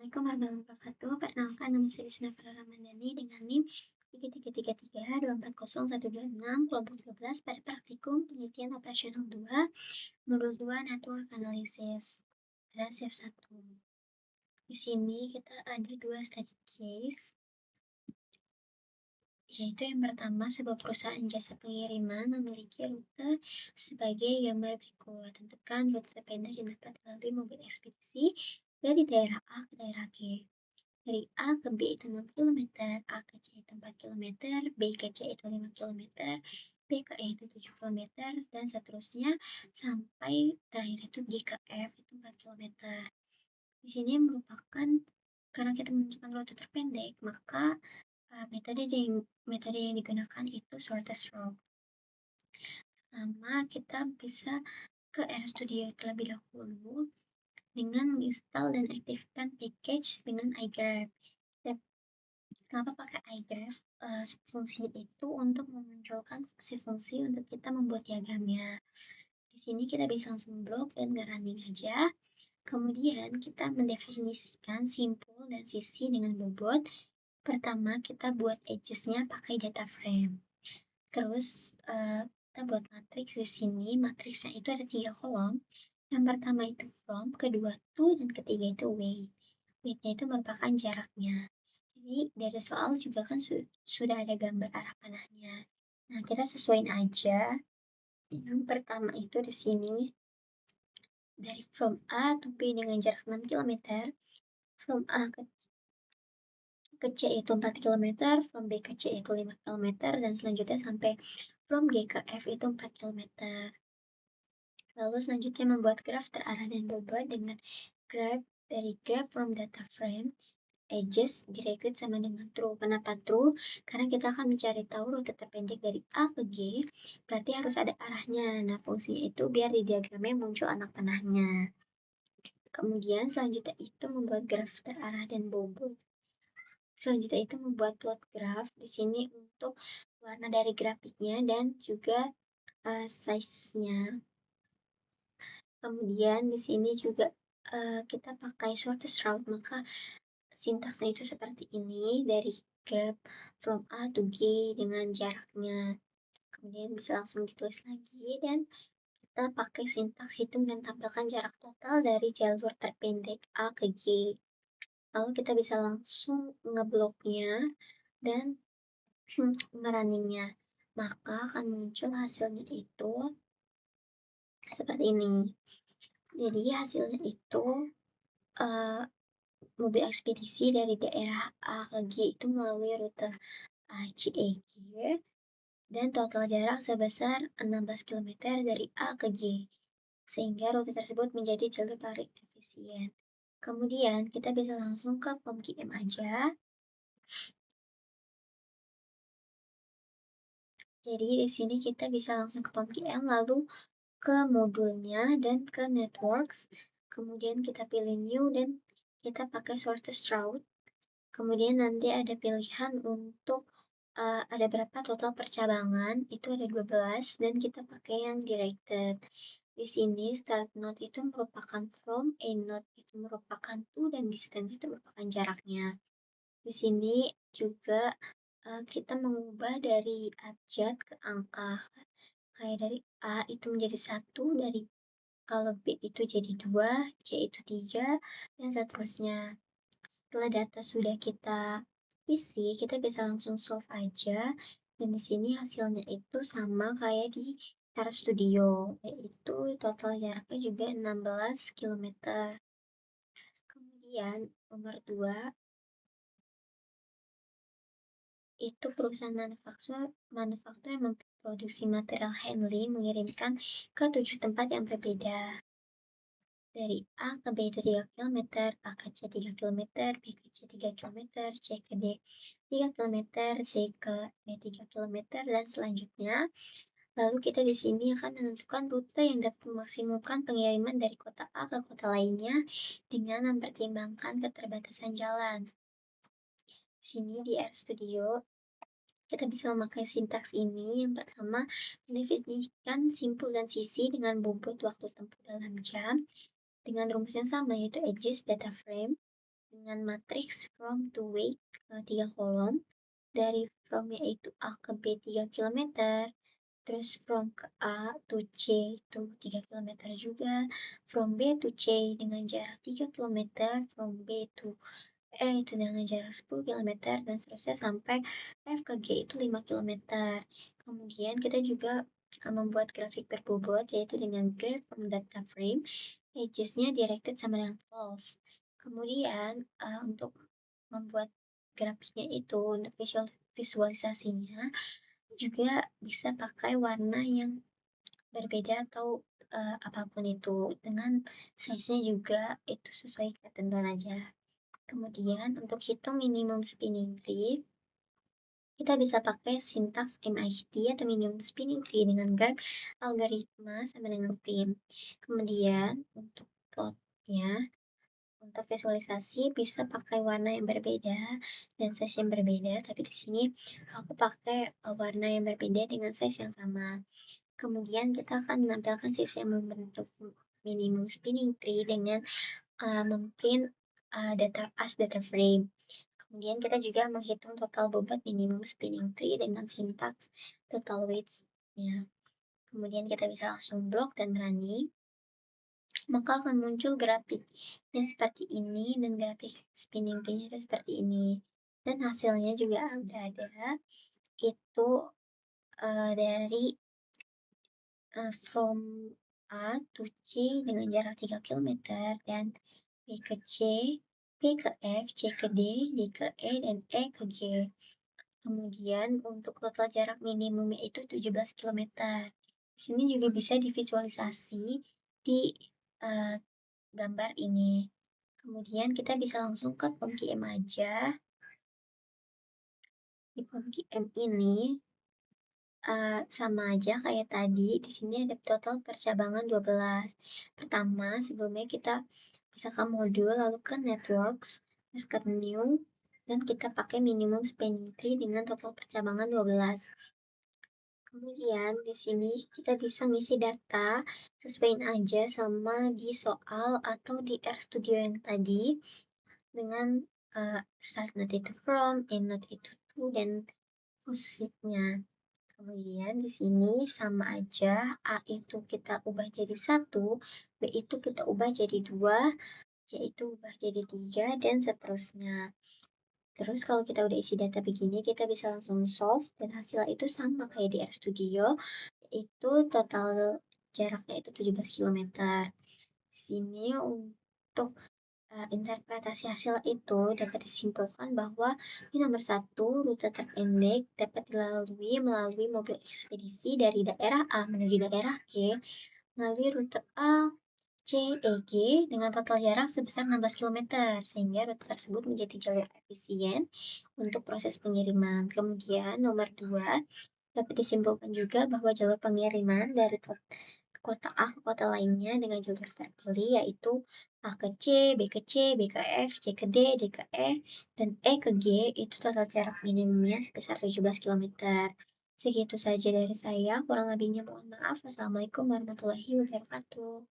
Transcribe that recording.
Assalamualaikum warahmatullahi wabarakatuh. Perkenalkan, nama saya Desna Farah Ramadhani dengan NIM 3333240126 kelompok 12 pada praktikum penelitian operasional 2 modul 2 network analysis pada shift 1. Di sini kita ada dua study case, yaitu yang pertama, sebuah perusahaan jasa pengiriman memiliki rute sebagai gambar berikut. Tentukan rute terpendek yang dapat dilalui mobil ekspedisi dari daerah A ke daerah G. Dari A ke B itu 6 km, A ke C itu 4 km, B ke C itu 5 km, B ke E itu 7 km, dan seterusnya sampai terakhir itu G ke F itu 4 km. Di sini merupakan, karena kita menentukan rute terpendek, maka metode yang digunakan itu shortest route. Pertama, kita bisa ke RStudio terlebih dahulu dengan menginstal dan aktifkan package dengan iGraph. Kenapa pakai iGraph? Fungsinya itu untuk memunculkan fungsi-fungsi untuk kita membuat diagramnya. Di sini kita bisa langsung blok dan nge-running aja. Kemudian kita mendefinisikan simpul dan sisi dengan bobot. Pertama, kita buat edges-nya pakai data frame. Terus kita buat matriks di sini. Matriksnya itu ada 3 kolom. Yang pertama itu from, kedua to, dan ketiga itu weight. Weight-nya itu merupakan jaraknya. Jadi dari soal juga kan sudah ada gambar arah panahnya. Nah, kita sesuaiin aja. Yang pertama itu di sini dari from A to B dengan jarak 6 km, from A ke C itu 4 km, from B ke C itu 5 km, dan selanjutnya sampai from G ke F itu 4 km. Lalu selanjutnya membuat graf terarah dan bobot dengan graph from data frame, edges directed sama dengan true. Kenapa true? Karena kita akan mencari tahu rute terpendek dari A ke G, berarti harus ada arahnya. Nah, fungsinya itu biar di diagramnya muncul anak panahnya. Kemudian selanjutnya itu membuat graf terarah dan bobot. Selanjutnya itu membuat plot graph di sini untuk warna dari grafiknya dan juga size-nya. Kemudian di sini juga kita pakai shortest route, maka sintaksnya itu seperti ini, dari grab from A to G dengan jaraknya. Kemudian bisa langsung ditulis lagi, dan kita pakai sintaks hitung dan tampilkan jarak total dari jalur terpendek A ke G. Lalu kita bisa langsung ngebloknya dan ngerunningnya. Maka akan muncul hasilnya itu seperti ini. Jadi hasilnya itu mobil ekspedisi dari daerah A ke G itu melalui rute CEG dan total jarak sebesar 16 km dari A ke G, sehingga rute tersebut menjadi jalur paling efisien. Kemudian kita bisa langsung ke POM-QM aja. Jadi di sini kita bisa langsung ke POM-QM, lalu ke modulnya dan ke networks. Kemudian kita pilih new dan kita pakai shortest route. Kemudian nanti ada pilihan untuk ada berapa total percabangan, itu ada 12, dan kita pakai yang directed. Di sini start node itu merupakan from, end node itu merupakan to, dan distance itu merupakan jaraknya. Di sini juga kita mengubah dari abjad ke angka. Kayak dari A itu menjadi 1, dari kalau B itu jadi 2, C itu 3, dan seterusnya. Setelah data sudah kita isi, kita bisa langsung solve aja. Dan di sini hasilnya itu sama kayak di RStudio, yaitu total jaraknya juga 16 km. Kemudian nomor 2, itu perusahaan manufaktur yang memproduksi material handling mengirimkan ke 7 tempat yang berbeda. Dari A ke B itu 3 km, A ke C 3 km, B ke C 3 km, C ke D 3 km, D ke E 3 km, dan selanjutnya. Lalu kita di sini akan menentukan rute yang dapat memaksimalkan pengiriman dari kota A ke kota lainnya dengan mempertimbangkan keterbatasan jalan. Di sini di RStudio, kita bisa memakai sintaks ini. Yang pertama, mendefinisikan simpul dan sisi dengan bobot waktu tempuh dalam jam dengan rumus yang sama, yaitu edges data frame. dengan matriks from to weight 3 kolom, dari from yaitu A ke B 3 kilometer, terus from ke A to C itu 3 kilometer juga, from B to C dengan jarak 3 kilometer, from B to E itu dengan jarak 10 kilometer, dan seterusnya sampai F ke G itu 5 kilometer. Kemudian kita juga membuat grafik berbobot, yaitu dengan graph from data frame, edges-nya directed sama dengan false. Kemudian untuk membuat grafiknya itu, untuk visualisasinya juga bisa pakai warna yang berbeda atau apapun itu, dengan size-nya juga itu sesuai ketentuan aja. Kemudian untuk hitung minimum spinning tree, kita bisa pakai sintaks MIT atau minimum spinning tree dengan graph algoritma sama dengan prim. Kemudian untuk plotnya, untuk visualisasi bisa pakai warna yang berbeda dan size yang berbeda, tapi di sini aku pakai warna yang berbeda dengan size yang sama. Kemudian kita akan menampilkan sisi yang membentuk minimum spinning tree dengan memprint data frame. Kemudian kita juga menghitung total bobot minimum spinning tree dengan sintaks total weights-nya. Kemudian kita bisa langsung blok dan running. Maka akan muncul grafik yang seperti ini, dan grafik spinning tree-nya itu seperti ini. Dan hasilnya juga udah ada. Itu dari from A to C dengan jarak 3 kilometer, dan B ke C, B ke F, C ke D, D ke E, dan E ke G. Kemudian untuk total jarak minimumnya itu 17 kilometer. Di sini juga bisa divisualisasi di gambar ini. Kemudian kita bisa langsung ke POMQM aja. Di POMQM ini sama aja kayak tadi. Di sini ada total percabangan 12. Pertama, sebelumnya kita bisa ke modul, lalu ke networks, terus ke new, dan kita pakai minimum spinning tree dengan total percabangan 12. Kemudian di sini kita bisa ngisi data, sesuaiin aja sama di soal atau di RStudio yang tadi, dengan start node itu from, end node itu to, dan posisinya. Kemudian di sini sama aja, A itu kita ubah jadi 1, B itu kita ubah jadi 2, C itu ubah jadi 3, dan seterusnya. Terus kalau kita udah isi data begini, kita bisa langsung solve, dan hasilnya itu sama kayak di RStudio, itu total jaraknya itu 17 km. Di sini untuk interpretasi hasil itu dapat disimpulkan bahwa ini nomor 1, rute terpendek dapat dilalui melalui mobil ekspedisi dari daerah A menuju daerah G melalui rute A, C, E, G dengan total jarak sebesar 16 km, sehingga rute tersebut menjadi jalur efisien untuk proses pengiriman. Kemudian nomor 2, dapat disimpulkan juga bahwa jalur pengiriman dari kota A ke kota lainnya dengan jalur terpilih yaitu A ke C, B ke C, B ke F, C ke D, D ke E, dan E ke G itu total jarak minimumnya sebesar 17 km. Segitu saja dari saya, kurang lebihnya mohon maaf. Wassalamualaikum warahmatullahi wabarakatuh.